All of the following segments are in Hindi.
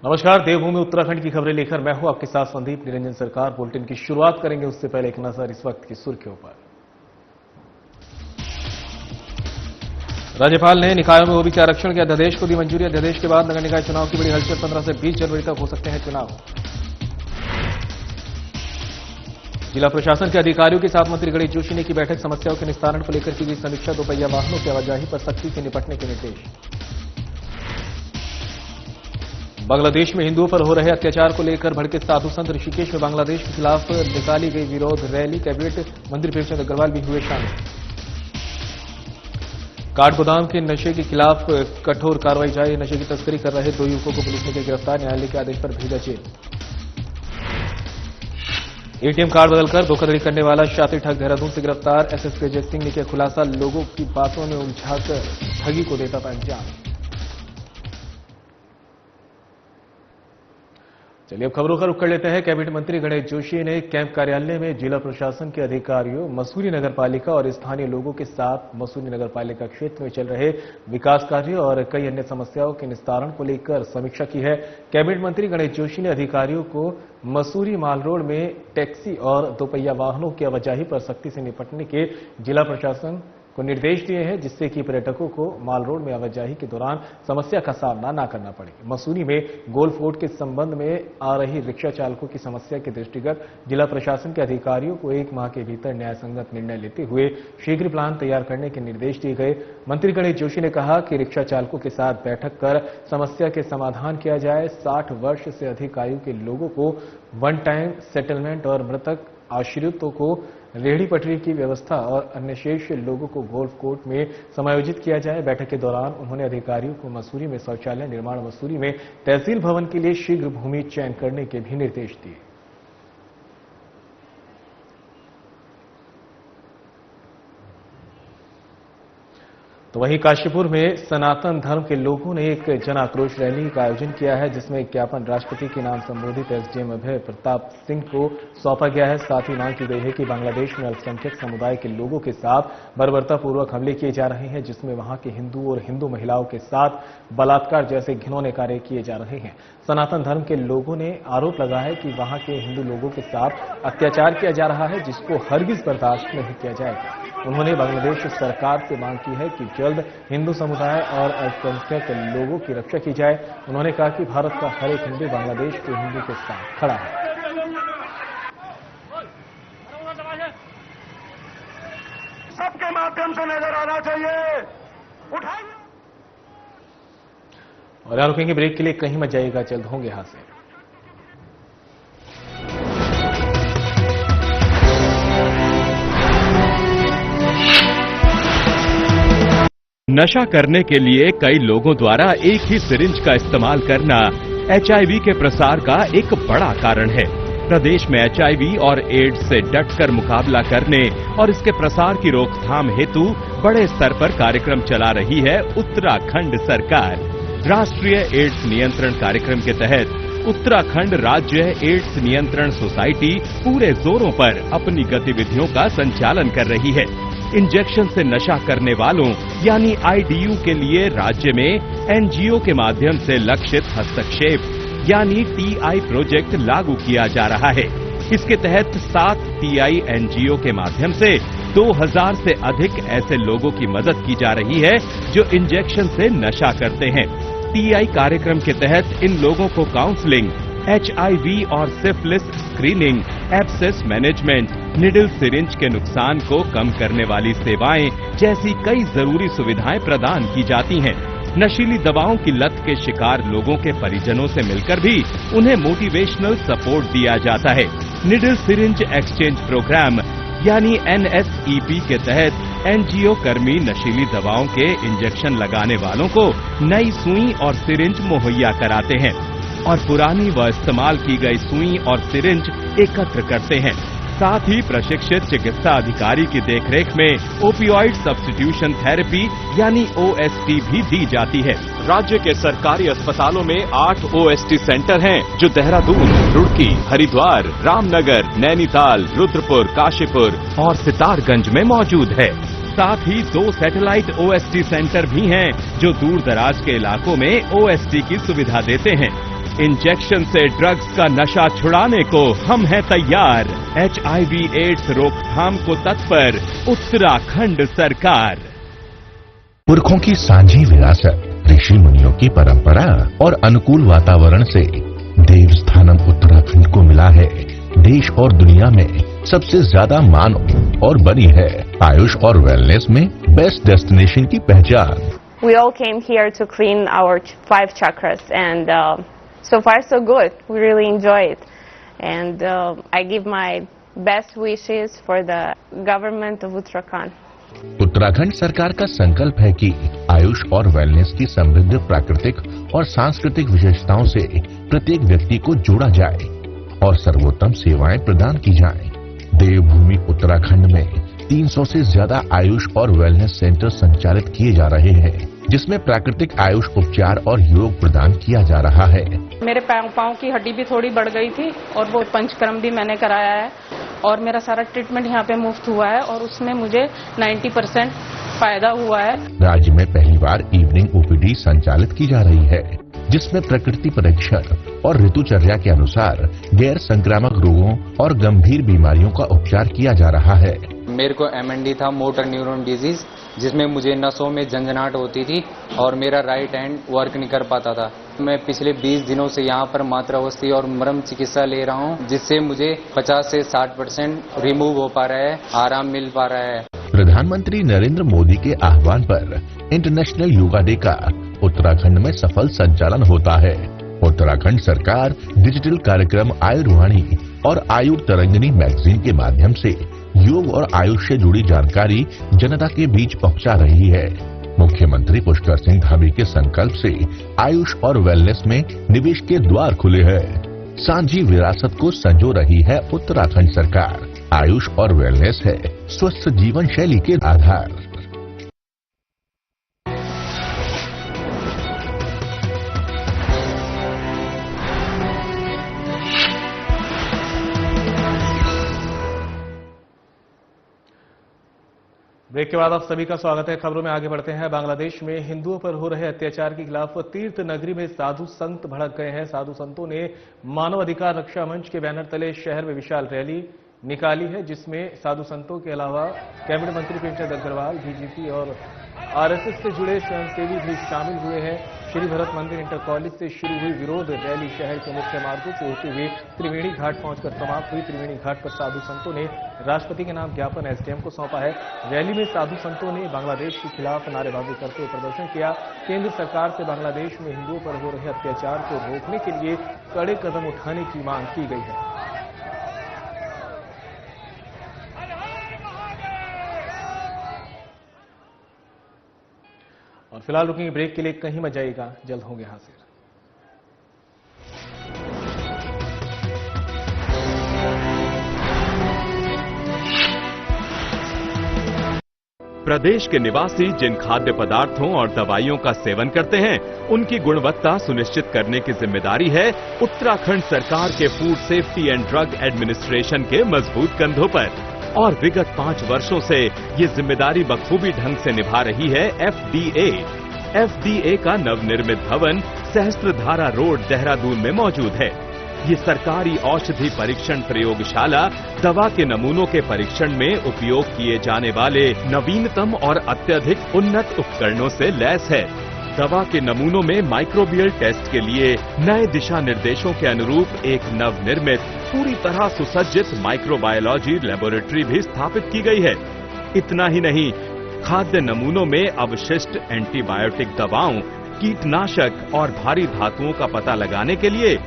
नमस्कार, देवभूमि उत्तराखंड की खबरें लेकर मैं हूं आपके साथ संदीप निरंजन सरकार। बुलेटिन की शुरुआत करेंगे उससे पहले एक नजर इस वक्त की सुर्खियों पर। राज्यपाल ने निकायों में ओबीसी आरक्षण के अध्यादेश को दी मंजूरी। अध्यादेश के बाद नगर निकाय चुनाव की बड़ी हलचल। 15 से 20 जनवरी तक हो सकते हैं चुनाव। जिला प्रशासन के अधिकारियों के साथ मंत्री गणेश जोशी ने की बैठक। समस्याओं के निस्तारण को लेकर की गई समीक्षा। दोपहिया वाहनों की आवाजाही पर सख्ती से निपटने के निर्देश। बांग्लादेश में हिंदुओं पर हो रहे अत्याचार को लेकर भड़के साधु संत। ऋषिकेश में बांग्लादेश के खिलाफ निकाली गई विरोध रैली। कैबिनेट मंत्री प्रेमचंद अग्रवाल भी हुए शामिल। काठगोदाम के नशे के खिलाफ कठोर कार्रवाई जारी। नशे की तस्करी कर रहे 2 युवकों को पुलिस ने किया गिरफ्तार। न्यायालय के आदेश पर भेजा जेल। एटीएम कार्ड बदलकर धोखाधड़ी करने वाला शातिर ठग देहरादून से गिरफ्तार। एसएसपी अजय सिंह ने किया खुलासा। लोगों की बातों में उलझाकर ठगी को देता था अंजाम। चलिए अब खबरों का रुख कर लेते हैं। कैबिनेट मंत्री गणेश जोशी ने कैंप कार्यालय में जिला प्रशासन के अधिकारियों, मसूरी नगरपालिका और स्थानीय लोगों के साथ मसूरी नगरपालिका क्षेत्र में चल रहे विकास कार्य और कई अन्य समस्याओं के निस्तारण को लेकर समीक्षा की है। कैबिनेट मंत्री गणेश जोशी ने अधिकारियों को मसूरी माल रोड में टैक्सी और दोपहिया वाहनों की आवाजाही पर सख्ती से निपटने के जिला प्रशासन को निर्देश दिए हैं, जिससे कि पर्यटकों को माल रोड में आवाजाही के दौरान समस्या का सामना न करना पड़े। मसूरी में गोल्फ कोर्ट के संबंध में आ रही रिक्शा चालकों की समस्या के दृष्टिगत जिला प्रशासन के अधिकारियों को 1 माह के भीतर न्याय संगत निर्णय लेते हुए शीघ्र प्लान तैयार करने के निर्देश दिए गए। मंत्री गणेश जोशी ने कहा कि रिक्शा चालकों के साथ बैठक कर समस्या के समाधान किया जाए। 60 वर्ष से अधिक आयु के लोगों को वन टाइम सेटलमेंट और मृतक आश्रितों को रेहड़ी पटरी की व्यवस्था और अन्य शेष लोगों को गोल्फ कोर्ट में समायोजित किया जाए। बैठक के दौरान उन्होंने अधिकारियों को मसूरी में शौचालय निर्माण, मसूरी में तहसील भवन के लिए शीघ्र भूमि चयन करने के भी निर्देश दिए। तो वहीं काशीपुर में सनातन धर्म के लोगों ने एक जन आक्रोश रैली का आयोजन किया है, जिसमें एक ज्ञापन राष्ट्रपति के नाम संबोधित एसडीएम अभय प्रताप सिंह को सौंपा गया है। साथ ही मांग की गई है कि बांग्लादेश में अल्पसंख्यक समुदाय के लोगों के साथ बर्बरतापूर्वक हमले किए जा रहे हैं, जिसमें वहां के हिंदू और हिंदू महिलाओं के साथ बलात्कार जैसे घिनौने कार्य किए जा रहे हैं। सनातन धर्म के लोगों ने आरोप लगाया है कि वहां के हिंदू लोगों के साथ अत्याचार किया जा रहा है, जिसको हरगिज बर्दाश्त नहीं किया जाएगा। उन्होंने बांग्लादेश सरकार से मांग की है कि जल्द हिंदू समुदाय और अल्पसंख्यक लोगों की रक्षा की जाए। उन्होंने कहा कि भारत का हर एक हिंदू बांग्लादेश के हिंदू के साथ खड़ा है। सबके माध्यम से नजर आना चाहिए। उठाइए। और यहाँ रुकेंगे ब्रेक के लिए, कहीं मत जाइएगा, जल्द होंगे यहां से। नशा करने के लिए कई लोगों द्वारा एक ही सिरिंज का इस्तेमाल करना एचआईवी के प्रसार का एक बड़ा कारण है। प्रदेश में एचआईवी और एड्स से डटकर मुकाबला करने और इसके प्रसार की रोकथाम हेतु बड़े स्तर पर कार्यक्रम चला रही है उत्तराखंड सरकार। राष्ट्रीय एड्स नियंत्रण कार्यक्रम के तहत उत्तराखंड राज्य एड्स नियंत्रण सोसाइटी पूरे जोरों पर अपनी गतिविधियों का संचालन कर रही है। इंजेक्शन से नशा करने वालों यानी आईडीयू के लिए राज्य में एनजीओ के माध्यम से लक्षित हस्तक्षेप यानी टीआई प्रोजेक्ट लागू किया जा रहा है। इसके तहत 7 टीआई एनजीओ के माध्यम से 2000 से अधिक ऐसे लोगों की मदद की जा रही है जो इंजेक्शन से नशा करते हैं। टीआई कार्यक्रम के तहत इन लोगों को काउंसलिंग, एचआईवी और syphilis screening, abscess management, needle syringe के नुकसान को कम करने वाली सेवाएं जैसी कई जरूरी सुविधाएं प्रदान की जाती हैं। नशीली दवाओं की लत के शिकार लोगों के परिजनों से मिलकर भी उन्हें मोटिवेशनल सपोर्ट दिया जाता है। निडल सिरिंज एक्सचेंज प्रोग्राम यानी एनएसईपी के तहत एनजीओ कर्मी नशीली दवाओं के इंजेक्शन लगाने वालों को नई सुई और सिरिंज मुहैया कराते हैं और पुरानी व इस्तेमाल की गई सुई और सिरिंज एकत्र करते हैं। साथ ही प्रशिक्षित चिकित्सा अधिकारी की देखरेख में ओपियोइड सब्स्टिट्यूशन थेरेपी यानी ओएसटी भी दी जाती है। राज्य के सरकारी अस्पतालों में 8 ओएसटी सेंटर हैं, जो देहरादून, रुड़की, हरिद्वार, रामनगर, नैनीताल, रुद्रपुर, काशीपुर और सितारगंज में मौजूद है। साथ ही 2 सैटेलाइट ओएसटी सेंटर भी हैं, जो दूर दराज के इलाकों में ओएसटी की सुविधा देते हैं। इंजेक्शन से ड्रग्स का नशा छुड़ाने को हम हैं तैयार। HIV एड्स रोकथाम को तत्पर उत्तराखंड सरकार। पुरखों की सांझी विरासत, ऋषि मुनियों की परंपरा और अनुकूल वातावरण से देवस्थानम उत्तराखंड को मिला है देश और दुनिया में सबसे ज्यादा मान और बनी है आयुष और वेलनेस में बेस्ट डेस्टिनेशन की पहचान। We all came here to clean our 5 chakras, and so far so good. We really enjoy it, and I give my best wishes for the government of Uttarakhand. Uttarakhand सरकार का संकल्प है कि आयुष और वेलनेस की समृद्ध प्राकृतिक और सांस्कृतिक विशेषताओं से प्रत्येक व्यक्ति को जोड़ा जाए और सर्वोत्तम सेवाएं प्रदान की जाएं। देवभूमि उत्तराखंड में 300 से ज्यादा आयुष और वेलनेस सेंटर संचालित किए जा रहे हैं, जिसमें प्राकृतिक आयुष उपचार और योग प्रदान किया जा रहा है। मेरे पाँव की हड्डी भी थोड़ी बढ़ गई थी और वो पंचकर्म भी मैंने कराया है और मेरा सारा ट्रीटमेंट यहाँ पे मुफ्त हुआ है और उसमें मुझे 90% फायदा हुआ है। राज्य में पहली बार इवनिंग OPD संचालित की जा रही है, जिसमें प्रकृति परीक्षण और ऋतुचर्या के अनुसार गैर संक्रामक रोगों और गंभीर बीमारियों का उपचार किया जा रहा है। मेरे को MND था, मोटर न्यूरॉन डिजीज, जिसमें मुझे नसों में झंझनाहट होती थी और मेरा राइट हैंड वर्क नहीं कर पाता था। मैं पिछले 20 दिनों से यहाँ पर मात्रावस्थी और मरम चिकित्सा ले रहा हूँ, जिससे मुझे 50 से 60% रिमूव हो पा रहा है, आराम मिल पा रहा है। प्रधानमंत्री नरेंद्र मोदी के आह्वान पर इंटरनेशनल योगा डे का उत्तराखंड में सफल संचालन होता है। उत्तराखंड सरकार डिजिटल कार्यक्रम आयुर्वाणी और आयुर तरंगिनी मैगजीन के माध्यम से योग और आयुष से जुड़ी जानकारी जनता के बीच पहुंचा रही है। मुख्यमंत्री पुष्कर सिंह धामी के संकल्प से आयुष और वेलनेस में निवेश के द्वार खुले हैं। सांझी विरासत को संजो रही है उत्तराखंड सरकार। आयुष और वेलनेस है स्वस्थ जीवन शैली के आधार। ब्रेक के बाद आप सभी का स्वागत है। खबरों में आगे बढ़ते हैं। बांग्लादेश में हिंदुओं पर हो रहे अत्याचार के खिलाफ तीर्थ नगरी में साधु संत भड़क गए हैं। साधु संतों ने मानव अधिकार रक्षा मंच के बैनर तले शहर में विशाल रैली निकाली है, जिसमें साधु संतों के अलावा कैबिनेट मंत्री प्रेमचंद अग्रवाल, DGP और RSS से जुड़े स्वयंसेवी भी शामिल हुए हैं। श्री भरत मंदिर इंटर कॉलेज से शुरू हुई विरोध रैली शहर के मुख्य मार्गों से होते हुए त्रिवेणी घाट पहुंचकर समाप्त हुई। त्रिवेणी घाट पर साधु संतों ने राष्ट्रपति के नाम ज्ञापन SDM को सौंपा है। रैली में साधु संतों ने बांग्लादेश के खिलाफ नारेबाजी करते हुए प्रदर्शन किया। केंद्र सरकार से बांग्लादेश में हिंदुओं पर हो रहे अत्याचार को रोकने के लिए कड़े कदम उठाने की मांग की गई है। और फिलहाल रुकेंगे ब्रेक के लिए, कहीं मत जाइएगा, जल्द होंगे हाजिर। प्रदेश के निवासी जिन खाद्य पदार्थों और दवाइयों का सेवन करते हैं, उनकी गुणवत्ता सुनिश्चित करने की जिम्मेदारी है उत्तराखंड सरकार के food safety and drug administration के मजबूत कंधों पर। और विगत 5 वर्षों से ये जिम्मेदारी बखूबी ढंग से निभा रही है FDA। FDA का नवनिर्मित भवन सहस्त्रधारा रोड, देहरादून में मौजूद है। ये सरकारी औषधि परीक्षण प्रयोगशाला दवा के नमूनों के परीक्षण में उपयोग किए जाने वाले नवीनतम और अत्यधिक उन्नत उपकरणों से लैस है। दवा के नमूनों में माइक्रोबियल टेस्ट के लिए नए दिशा निर्देशों के अनुरूप एक नवनिर्मित पूरी तरह सुसज्जित माइक्रोबायोलॉजी लेबोरेटरी भी स्थापित की गई है। इतना ही नहीं, खाद्य नमूनों में अवशिष्ट एंटीबायोटिक दवाओं, कीटनाशक और भारी धातुओं का पता लगाने के लिए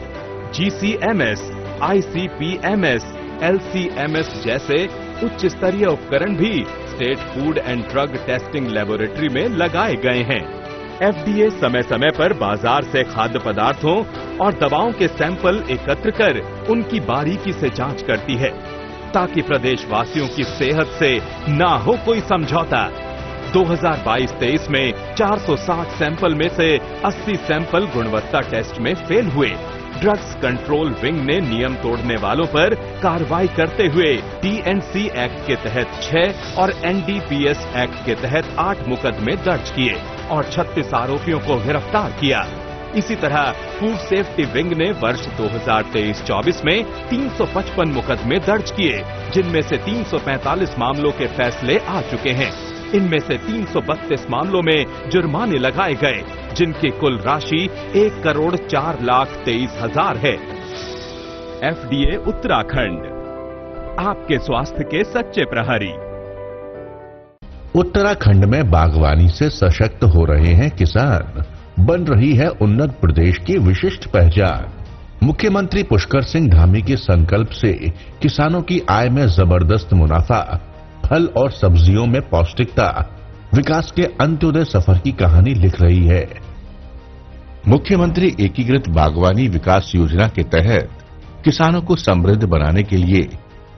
GCMS, ICP-MS, LC-MS जैसे उच्च स्तरीय उपकरण भी state food and drug testing laboratory में लगाए गए हैं। FDA समय समय पर बाजार से खाद्य पदार्थों और दवाओं के सैंपल एकत्र कर उनकी बारीकी से जांच करती है, ताकि प्रदेशवासियों की सेहत से ना हो कोई समझौता। 2022-23 में 460 सैंपल में से 80 सैंपल गुणवत्ता टेस्ट में फेल हुए। ड्रग्स कंट्रोल विंग ने नियम तोड़ने वालों पर कार्रवाई करते हुए TNC एक्ट के तहत 6 और NDPS एक्ट के तहत 8 मुकदमे दर्ज किए और 36 आरोपियों को गिरफ्तार किया। इसी तरह फूड सेफ्टी विंग ने वर्ष 2023-24 में 355 मुकदमे दर्ज किए, जिनमें से 345 मामलों के फैसले आ चुके हैं। इनमें से 332 मामलों में जुर्माने लगाए गए, जिनकी कुल राशि 1,04,23,000 है। FDA उत्तराखंड, आपके स्वास्थ्य के सच्चे प्रहरी। उत्तराखंड में बागवानी से सशक्त हो रहे हैं किसान, बन रही है उन्नत प्रदेश की विशिष्ट पहचान। मुख्यमंत्री पुष्कर सिंह धामी के संकल्प से किसानों की आय में जबरदस्त मुनाफा, फल और सब्जियों में पौष्टिकता, विकास के अंत्योदय सफर की कहानी लिख रही है। मुख्यमंत्री एकीकृत बागवानी विकास योजना के तहत किसानों को समृद्ध बनाने के लिए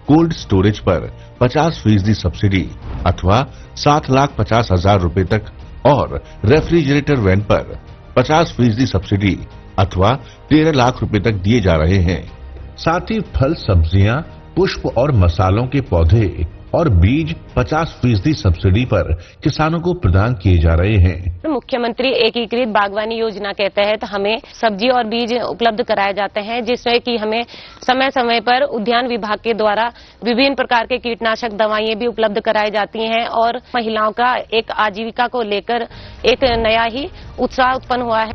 कोल्ड स्टोरेज पर 50% सब्सिडी अथवा 7,50,000 रुपए तक और रेफ्रिजरेटर वैन पर 50% सब्सिडी अथवा 13 लाख रुपए तक दिए जा रहे हैं। साथ ही फल, सब्जियां, पुष्प और मसालों के पौधे और बीज 50% सब्सिडी पर किसानों को प्रदान किए जा रहे हैं। मुख्यमंत्री एकीकृत बागवानी योजना के तहत हमें सब्जी और बीज उपलब्ध कराए जाते हैं, जिसमें कि हमें समय समय पर उद्यान विभाग के द्वारा विभिन्न प्रकार के कीटनाशक दवाएं भी उपलब्ध कराई जाती हैं और महिलाओं का एक आजीविका को लेकर एक नया ही उत्साह उत्पन्न हुआ है।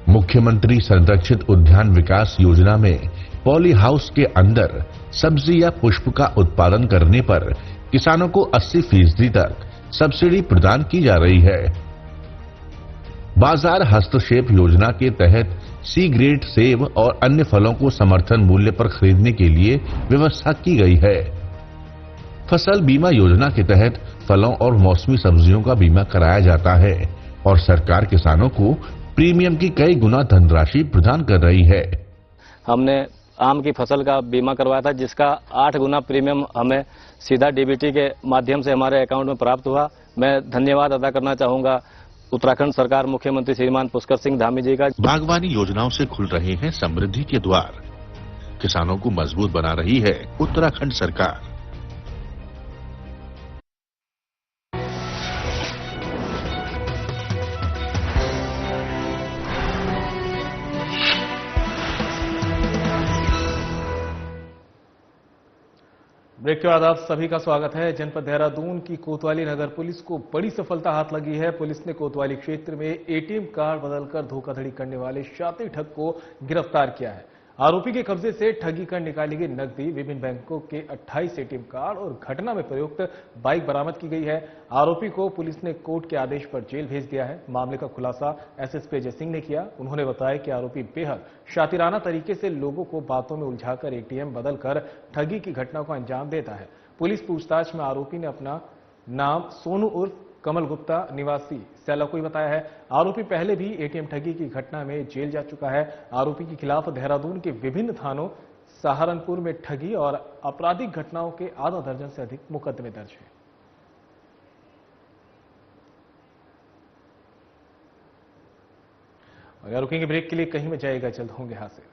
मुख्यमंत्री संरक्षित उद्यान विकास योजना में पॉली हाउस के अंदर सब्जी या पुष्प का उत्पादन करने पर किसानों को 80% तक सब्सिडी प्रदान की जा रही है। बाजार हस्तक्षेप योजना के तहत सी ग्रेड सेब और अन्य फलों को समर्थन मूल्य पर खरीदने के लिए व्यवस्था की गई है। फसल बीमा योजना के तहत फलों और मौसमी सब्जियों का बीमा कराया जाता है और सरकार किसानों को प्रीमियम की कई गुना धनराशि प्रदान कर रही है। हमने आम की फसल का बीमा करवाया था, जिसका 8 गुना प्रीमियम हमें सीधा डीबीटी के माध्यम से हमारे अकाउंट में प्राप्त हुआ। मैं धन्यवाद अदा करना चाहूंगा उत्तराखंड सरकार, मुख्यमंत्री श्रीमान पुष्कर सिंह धामी जी का। बागवानी योजनाओं से खुल रहे हैं समृद्धि के द्वार, किसानों को मजबूत बना रही है उत्तराखंड सरकार। ब्रेक के बाद आप सभी का स्वागत है। जनपद देहरादून की कोतवाली नगर पुलिस को बड़ी सफलता हाथ लगी है। पुलिस ने कोतवाली क्षेत्र में एटीएम कार्ड बदलकर धोखाधड़ी करने वाले शातिर ठग को गिरफ्तार किया है। आरोपी के कब्जे से ठगी कर निकाली गई नकदी, विभिन्न बैंकों के 28 एटीएम कार्ड और घटना में प्रयुक्त बाइक बरामद की गई है। आरोपी को पुलिस ने कोर्ट के आदेश पर जेल भेज दिया है। मामले का खुलासा एसएसपी अजय सिंह ने किया। उन्होंने बताया कि आरोपी बेहद शातिराना तरीके से लोगों को बातों में उलझाकर एटीएम बदलकर ठगी की घटना को अंजाम देता है। पुलिस पूछताछ में आरोपी ने अपना नाम सोनू उर्फ कमल गुप्ता निवासी सैला को ही बताया है। आरोपी पहले भी एटीएम ठगी की घटना में जेल जा चुका है। आरोपी के खिलाफ देहरादून के विभिन्न थानों, सहारनपुर में ठगी और आपराधिक घटनाओं के आधा दर्जन से अधिक मुकदमे दर्ज हैं। और यार रुकेंगे ब्रेक के लिए, कहीं में जाएगा, जल्द होंगे हासिल।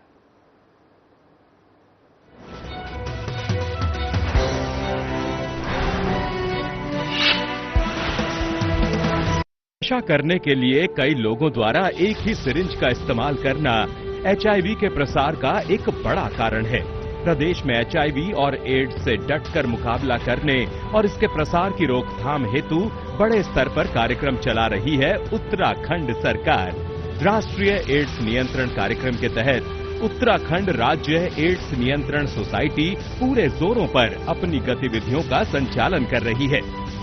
नशा करने के लिए कई लोगों द्वारा एक ही सिरिंज का इस्तेमाल करना एचआईवी के प्रसार का एक बड़ा कारण है। प्रदेश में एचआईवी और एड्स से डटकर मुकाबला करने और इसके प्रसार की रोकथाम हेतु बड़े स्तर पर कार्यक्रम चला रही है उत्तराखंड सरकार। राष्ट्रीय एड्स नियंत्रण कार्यक्रम के तहत उत्तराखंड राज्य एड्स नियंत्रण सोसाइटी पूरे जोरों पर अपनी गतिविधियों का संचालन कर रही है।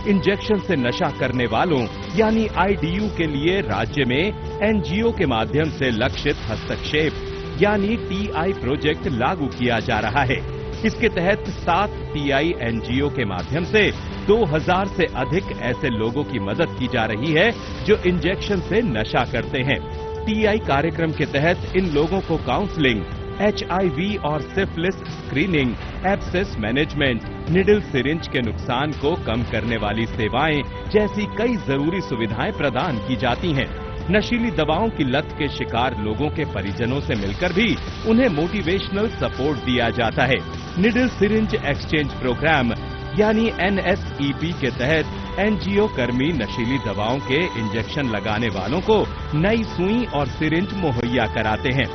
इंजेक्शन से नशा करने वालों यानी आईडीयू के लिए राज्य में एनजीओ के माध्यम से लक्षित हस्तक्षेप यानी टीआई प्रोजेक्ट लागू किया जा रहा है। इसके तहत 7 टीआई एनजीओ के माध्यम से 2000 से अधिक ऐसे लोगों की मदद की जा रही है जो इंजेक्शन से नशा करते हैं। टीआई कार्यक्रम के तहत इन लोगों को काउंसलिंग, एचआईवी और syphilis screening, abscess management, needle syringe के नुकसान को कम करने वाली सेवाएं जैसी कई जरूरी सुविधाएं प्रदान की जाती हैं। नशीली दवाओं की लत के शिकार लोगों के परिजनों से मिलकर भी उन्हें मोटिवेशनल सपोर्ट दिया जाता है। निडल सिरिंज एक्सचेंज प्रोग्राम यानी एनएसईपी के तहत एनजीओ कर्मी नशीली दवाओं के इंजेक्शन लगाने वालों को नई सुई और सिरिंज मुहैया कराते हैं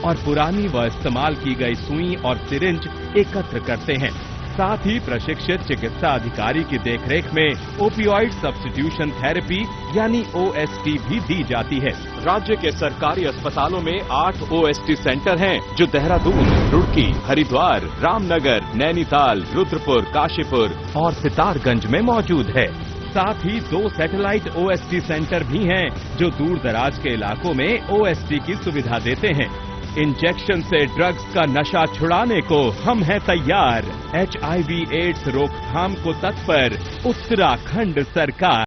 और पुरानी व इस्तेमाल की गई सुई और सिरिंज एकत्र करते हैं। साथ ही प्रशिक्षित चिकित्सा अधिकारी की देखरेख में ओपियोइड सब्स्टिट्यूशन थेरेपी यानी ओएसटी भी दी जाती है। राज्य के सरकारी अस्पतालों में 8 ओएसटी सेंटर हैं, जो देहरादून, रुड़की, हरिद्वार, रामनगर, नैनीताल, रुद्रपुर, काशीपुर और सितारगंज में मौजूद है। साथ ही 2 सैटेलाइट ओएसटी सेंटर भी हैं, जो दूर दराज के इलाकों में ओएसटी की सुविधा देते हैं। इंजेक्शन से ड्रग्स का नशा छुड़ाने को हम हैं तैयार। HIV एड्स रोकथाम को तत्पर उत्तराखंड सरकार।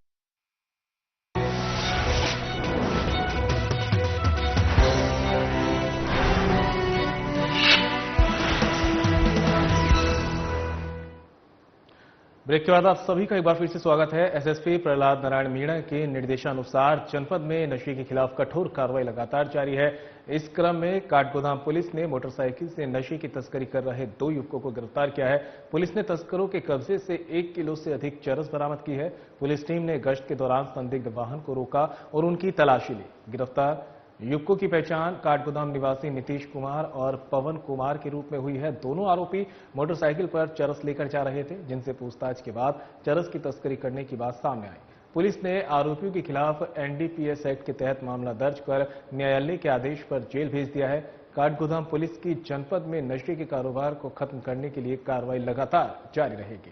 ब्रेक के बाद आप सभी का एक बार फिर से स्वागत है। एसएसपी प्रहलाद नारायण मीणा के निर्देशानुसार जनपद में नशे के खिलाफ कठोर कार्रवाई लगातार जारी है। इस क्रम में काठगोदाम पुलिस ने मोटरसाइकिल से नशे की तस्करी कर रहे 2 युवकों को गिरफ्तार किया है। पुलिस ने तस्करों के कब्जे से 1 किलो से अधिक चरस बरामद की है। पुलिस टीम ने गश्त के दौरान संदिग्ध वाहन को रोका और उनकी तलाशी ली। गिरफ्तार युवकों की पहचान काठगोदाम निवासी नीतीश कुमार और पवन कुमार के रूप में हुई है। दोनों आरोपी मोटरसाइकिल पर चरस लेकर जा रहे थे, जिनसे पूछताछ के बाद चरस की तस्करी करने की बात सामने आई। पुलिस ने आरोपियों के खिलाफ एनडीपीएस एक्ट के तहत मामला दर्ज कर न्यायालय के आदेश पर जेल भेज दिया है। काठगोदाम पुलिस की जनपद में नशे के कारोबार को खत्म करने के लिए कार्रवाई लगातार जारी रहेगी।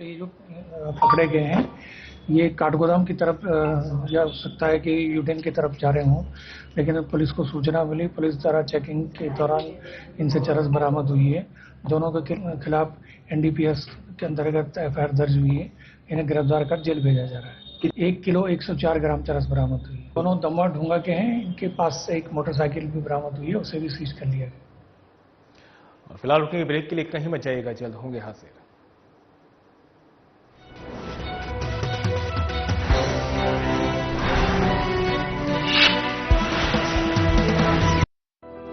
ये जो पकड़े गए हैं ये काठगोदाम की तरफ या हो सकता है कि यूडेन की तरफ जा रहे हों, लेकिन पुलिस को सूचना मिली। पुलिस द्वारा चेकिंग के दौरान इनसे चरस बरामद हुई है। दोनों के खिलाफ एनडीपीएस के अंतर्गत एफआईआर दर्ज हुई है। इन्हें गिरफ्तार कर जेल भेजा जा रहा है। 1 किलो 104 ग्राम चरस बरामद हुई। दोनों दमोह ढूंगा के हैं। इनके पास से एक मोटरसाइकिल भी बरामद हुई है, उसे भी सीज कर लिया गया। और फिलहाल रुकेंगे ब्रेक के लिए, कहीं मत जाइएगा, जल्द होंगे हाजिर।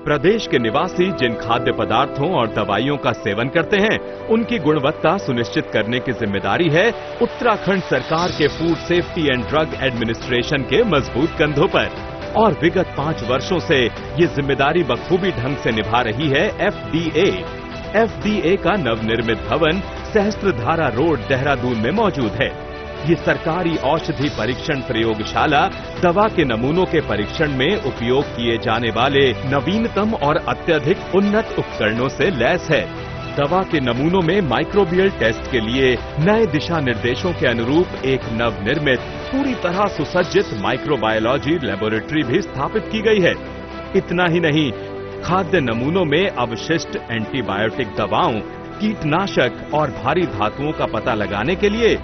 प्रदेश के निवासी जिन खाद्य पदार्थों और दवाइयों का सेवन करते हैं, उनकी गुणवत्ता सुनिश्चित करने की जिम्मेदारी है उत्तराखंड सरकार के food safety and drug administration के मजबूत कंधों पर। और विगत 5 वर्षों से ये जिम्मेदारी बखूबी ढंग से निभा रही है FDA। FDA का नवनिर्मित भवन सहस्त्रधारा रोड, देहरादून में मौजूद है। ये सरकारी औषधि परीक्षण प्रयोगशाला दवा के नमूनों के परीक्षण में उपयोग किए जाने वाले नवीनतम और अत्यधिक उन्नत उपकरणों से लैस है। दवा के नमूनों में माइक्रोबियल टेस्ट के लिए नए दिशा निर्देशों के अनुरूप एक नवनिर्मित पूरी तरह सुसज्जित माइक्रोबायोलॉजी लेबोरेटरी भी स्थापित की गई है। इतना ही नहीं, खाद्य नमूनों में अवशिष्ट एंटीबायोटिक दवाओं, कीटनाशक और भारी धातुओं का पता लगाने के लिए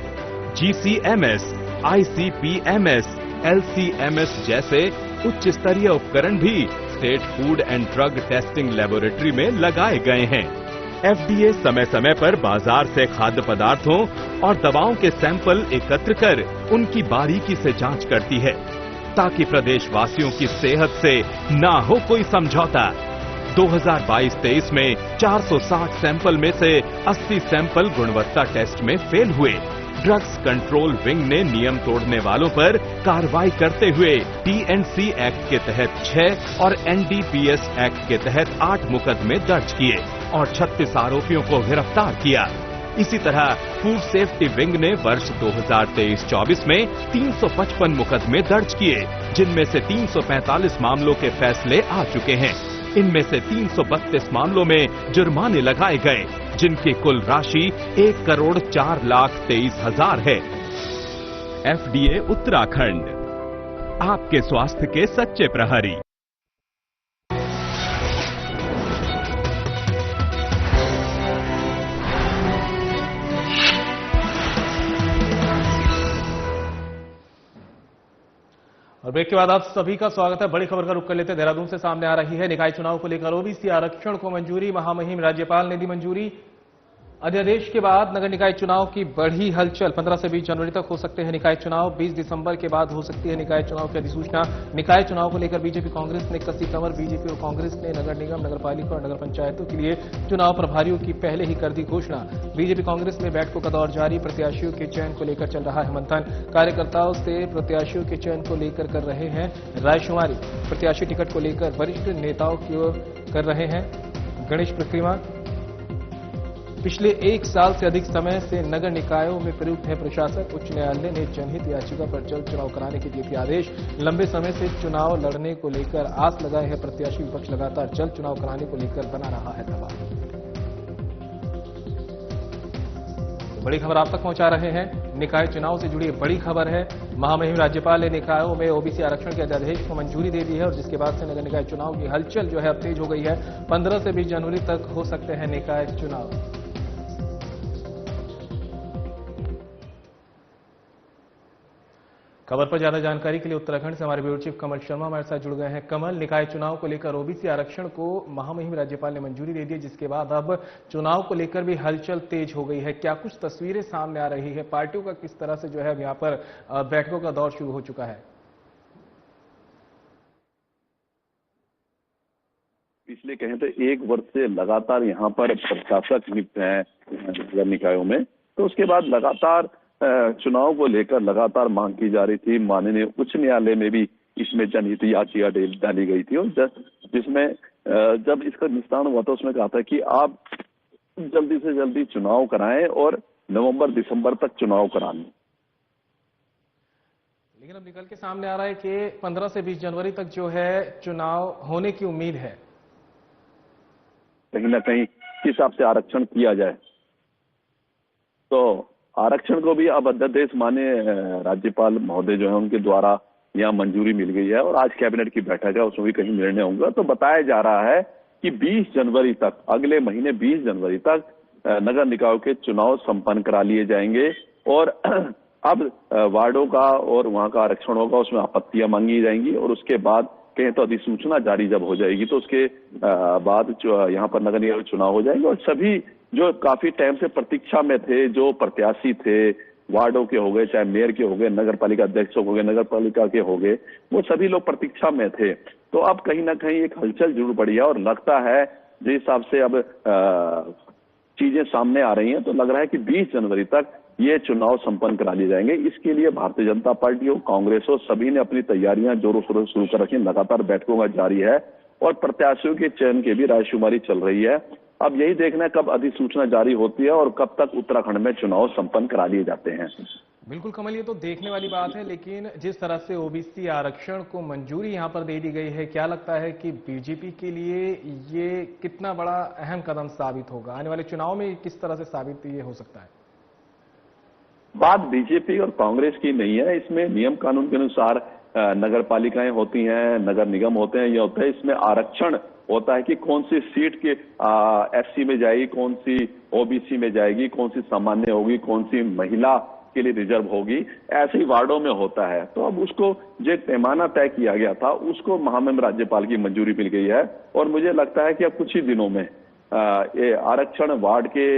GCMS, ICP-MS, LC-MS जैसे उच्च स्तरीय उपकरण भी state food and drug testing laboratory में लगाए गए हैं। FDA समय समय पर बाजार से खाद्य पदार्थों और दवाओं के सैंपल एकत्र कर उनकी बारीकी से जांच करती है, ताकि प्रदेशवासियों की सेहत से ना हो कोई समझौता। 2022-23 में 460 सैंपल में से 80 सैंपल गुणवत्ता टेस्ट में फेल हुए। ड्रग्स कंट्रोल विंग ने नियम तोड़ने वालों पर कार्रवाई करते हुए TNC एक्ट के तहत 6 और NDPS एक्ट के तहत 8 मुकदमे दर्ज किए और 36 आरोपियों को गिरफ्तार किया। इसी तरह फूड सेफ्टी विंग ने वर्ष 2023-24 में 355 मुकदमे दर्ज किए, जिनमें से 345 मामलों के फैसले आ चुके हैं। इनमें से 332 मामलों में जुर्माने लगाए गए, जिनकी कुल राशि 1,04,23,000 है। FDA उत्तराखंड, आपके स्वास्थ्य के सच्चे प्रहरी। और ब्रेक के बाद आप सभी का स्वागत है। बड़ी खबर का रुख कर लेते हैं। देहरादून से सामने आ रही है। निकाय चुनाव को लेकर OBC आरक्षण को मंजूरी, महामहिम राज्यपाल ने दी मंजूरी। अध्यादेश के बाद नगर निकाय चुनाव की बढ़ी हलचल। 15 से 20 जनवरी तक हो सकते हैं निकाय चुनाव। 20 दिसंबर के बाद हो सकती है निकाय चुनाव की अधिसूचना। निकाय चुनाव को लेकर बीजेपी कांग्रेस ने कसी कमर। बीजेपी और कांग्रेस ने नगर निगम, नगर पालिका और नगर पंचायतों के लिए चुनाव प्रभारियों की पहले ही कर दी घोषणा। बीजेपी कांग्रेस में बैठकों का दौर जारी। प्रत्याशियों के चयन को लेकर चल रहा है मंथन। कार्यकर्ताओं से प्रत्याशियों के चयन को लेकर कर रहे हैं रायशुमारी। प्रत्याशी टिकट को लेकर वरिष्ठ नेताओं की कर रहे हैं गणेश प्रक्रिया। पिछले 1 साल से अधिक समय से नगर निकायों में प्रयुक्त है प्रशासन। उच्च न्यायालय ने जनहित याचिका पर जल्द चुनाव कराने के दिए थे आदेश। लंबे समय से चुनाव लड़ने को लेकर आस लगाए हैं प्रत्याशी। विपक्ष लगातार जल्द चुनाव कराने को लेकर बना रहा है दबाव। बड़ी खबर आप तक पहुंचा रहे हैं। निकाय चुनाव से जुड़ी बड़ी खबर है। महामहिम राज्यपाल ने निकायों में ओबीसी आरक्षण के अध्यादेश को मंजूरी दे दी है और जिसके बाद से नगर निकाय चुनाव की हलचल जो है अब तेज हो गई है। 15 से 20 जनवरी तक हो सकते हैं निकाय चुनाव। खबर पर ज्यादा जानकारी के लिए उत्तराखंड से हमारे ब्यूरो चीफ कमल शर्मा हमारे साथ जुड़ गए हैं। कमल, निकाय चुनाव को लेकर ओबीसी आरक्षण को महामहिम राज्यपाल ने मंजूरी दे दी, जिसके बाद अब चुनाव को लेकर भी हलचल तेज हो गई है। क्या कुछ तस्वीरें सामने आ रही है? पार्टियों का किस तरह से जो है यहां पर बैठकों का दौर शुरू हो चुका है? पिछले कहें तो 1 वर्ष से लगातार यहाँ पर प्रशासक नियुक्त हैं नगर निकायों में, तो उसके बाद लगातार चुनाव को लेकर लगातार मांग की जा रही थी। माननीय उच्च न्यायालय में भी इसमें जनहित याचिका डाली गई थी और जिसमें जब इसका निस्तारण हुआ तो उसमें कहा था कि आप जल्दी से जल्दी चुनाव कराएं और नवंबर दिसंबर तक चुनाव कराने। लेकिन अब निकल के सामने आ रहा है कि 15 से 20 जनवरी तक जो है चुनाव होने की उम्मीद है। कहीं ना कहीं किस हिसाब से आरक्षण किया जाए, तो आरक्षण को भी अब अध्यादेश माननीय राज्यपाल महोदय जो है उनके द्वारा यहाँ मंजूरी मिल गई है और आज कैबिनेट की बैठक है, उसमें भी कहीं निर्णय होगा। तो बताया जा रहा है कि 20 जनवरी तक, अगले महीने 20 जनवरी तक नगर निकायों के चुनाव संपन्न करा लिए जाएंगे और अब वार्डों का और वहां का आरक्षण होगा, उसमें आपत्तियां मांगी जाएंगी और उसके बाद कहें तो अधिसूचना जारी जब हो जाएगी तो उसके बाद जो यहाँ पर नगर निकाय चुनाव हो जाएंगे और सभी जो काफी टाइम से प्रतीक्षा में थे, जो प्रत्याशी थे, वार्डों के हो गए, चाहे मेयर के हो गए, नगर पालिका अध्यक्षों हो गए, नगर पालिका के हो गए, वो सभी लोग प्रतीक्षा में थे। तो अब कहीं ना कहीं एक हलचल जरूर बढ़ी है और लगता है जिस हिसाब से अब चीजें सामने आ रही हैं तो लग रहा है कि 20 जनवरी तक ये चुनाव संपन्न करा लिए जाएंगे। इसके लिए भारतीय जनता पार्टी हो, कांग्रेस हो, सभी ने अपनी तैयारियां जोरों शोरों शुरू कर रखी। लगातार बैठकों का जारी है और प्रत्याशियों के चयन की भी रायशुमारी चल रही है। अब यही देखना है कब अधिसूचना जारी होती है और कब तक उत्तराखंड में चुनाव संपन्न करा लिए जाते हैं। बिल्कुल कमल, ये तो देखने वाली बात है, लेकिन जिस तरह से ओबीसी आरक्षण को मंजूरी यहां पर दे दी गई है, क्या लगता है कि बीजेपी के लिए ये कितना बड़ा अहम कदम साबित होगा? आने वाले चुनाव में किस तरह से साबित ये हो सकता है? बात बीजेपी और कांग्रेस की नहीं है, इसमें नियम कानून के अनुसार नगर पालिकाएं होती हैं, नगर निगम होते हैं, ये होता है इसमें आरक्षण होता है कि कौन सी सीट के एससी में जाएगी, कौन सी ओबीसी में जाएगी, कौन सी सामान्य होगी, कौन सी महिला के लिए रिजर्व होगी, ऐसे ही वार्डों में होता है। तो अब उसको जो पैमाना तय किया गया था उसको महामहिम राज्यपाल की मंजूरी मिल गई है और मुझे लगता है कि अब कुछ ही दिनों में ये आरक्षण वार्ड के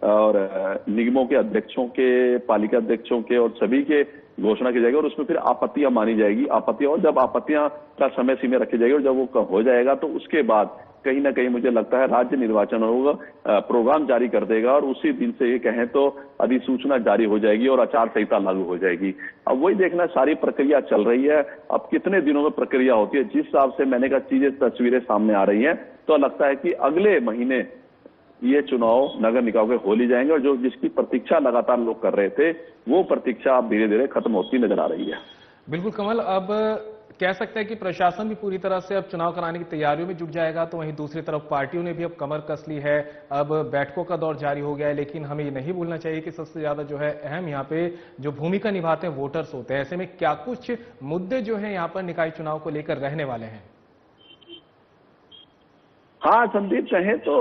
और निगमों के अध्यक्षों के, पालिका अध्यक्षों के और सभी के घोषणा की जाएगी और उसमें फिर आपत्तियां मानी जाएगी। आपत्तियां, और जब आपत्तियां का समय सीमा रखी जाएगी और जब वो हो जाएगा तो उसके बाद कहीं ना कहीं मुझे लगता है राज्य निर्वाचन आयोग प्रोग्राम जारी कर देगा और उसी दिन से ये कहें तो अधिसूचना जारी हो जाएगी और आचार संहिता लागू हो जाएगी। अब वही देखना, सारी प्रक्रिया चल रही है। अब कितने दिनों में प्रक्रिया होती है, जिस हिसाब से मैंने कहा चीजें तस्वीरें सामने आ रही हैं तो लगता है कि अगले महीने ये चुनाव नगर निकाय के हो ली जाएंगे और जो जिसकी प्रतीक्षा लगातार लोग कर रहे थे वो प्रतीक्षा अब धीरे धीरे खत्म होती नजर आ रही है। बिल्कुल कमल, अब कह सकते हैं कि प्रशासन भी पूरी तरह से अब चुनाव कराने की तैयारियों में जुट जाएगा, तो वहीं दूसरी तरफ पार्टियों ने भी अब कमर कस ली है। अब बैठकों का दौर जारी हो गया है, लेकिन हमें ये नहीं भूलना चाहिए कि सबसे ज्यादा जो है अहम यहाँ पे जो भूमिका निभाते हैं वोटर्स होते हैं। ऐसे में क्या कुछ मुद्दे जो है यहाँ पर निकाय चुनाव को लेकर रहने वाले हैं? हाँ संदीप, कहें तो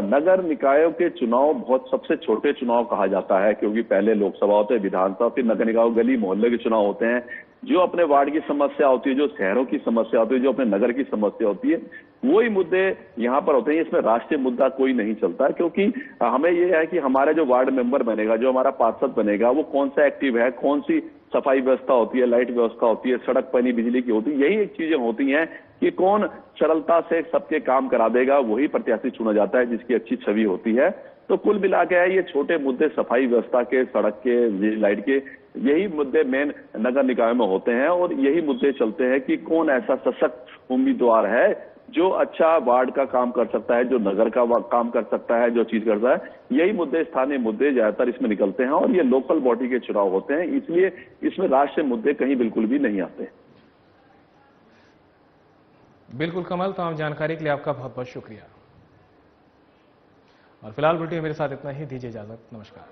नगर निकायों के चुनाव बहुत सबसे छोटे चुनाव कहा जाता है, क्योंकि पहले लोकसभा होते हैं, विधानसभा, फिर नगर निकाय, गली मोहल्ले के चुनाव होते हैं। जो अपने वार्ड की समस्या होती है, जो शहरों की समस्या होती है, जो अपने नगर की समस्या होती है, वही मुद्दे यहाँ पर होते हैं। इसमें राष्ट्रीय मुद्दा कोई नहीं चलता, क्योंकि हमें ये है कि हमारा जो वार्ड मेंबर बनेगा, जो हमारा पार्षद बनेगा, वो कौन सा एक्टिव है, कौन सी सफाई व्यवस्था होती है, लाइट व्यवस्था होती है, सड़क, पानी, बिजली की होती है। यही एक चीजें होती हैं कि कौन सरलता से सबके काम करा देगा, वही प्रत्याशी चुना जाता है जिसकी अच्छी छवि होती है। तो कुल मिला के ये छोटे मुद्दे सफाई व्यवस्था के, सड़क के, लाइट के, यही मुद्दे मेन नगर निकाय में होते हैं, और यही मुद्दे चलते हैं कि कौन ऐसा सशक्त उम्मीदवार है जो अच्छा वार्ड का काम कर सकता है, जो नगर का काम कर सकता है, जो चीज करता है। यही मुद्दे, स्थानीय मुद्दे ज्यादातर इसमें निकलते हैं, और ये लोकल बॉडी के चुनाव होते हैं, इसलिए इसमें राष्ट्रीय मुद्दे कहीं बिल्कुल भी नहीं आते। बिल्कुल कमल, तमाम जानकारी के लिए आपका बहुत बहुत शुक्रिया। और फिलहाल बुलेटिन में मेरे साथ इतना ही, दीजिए इजाजत, नमस्कार।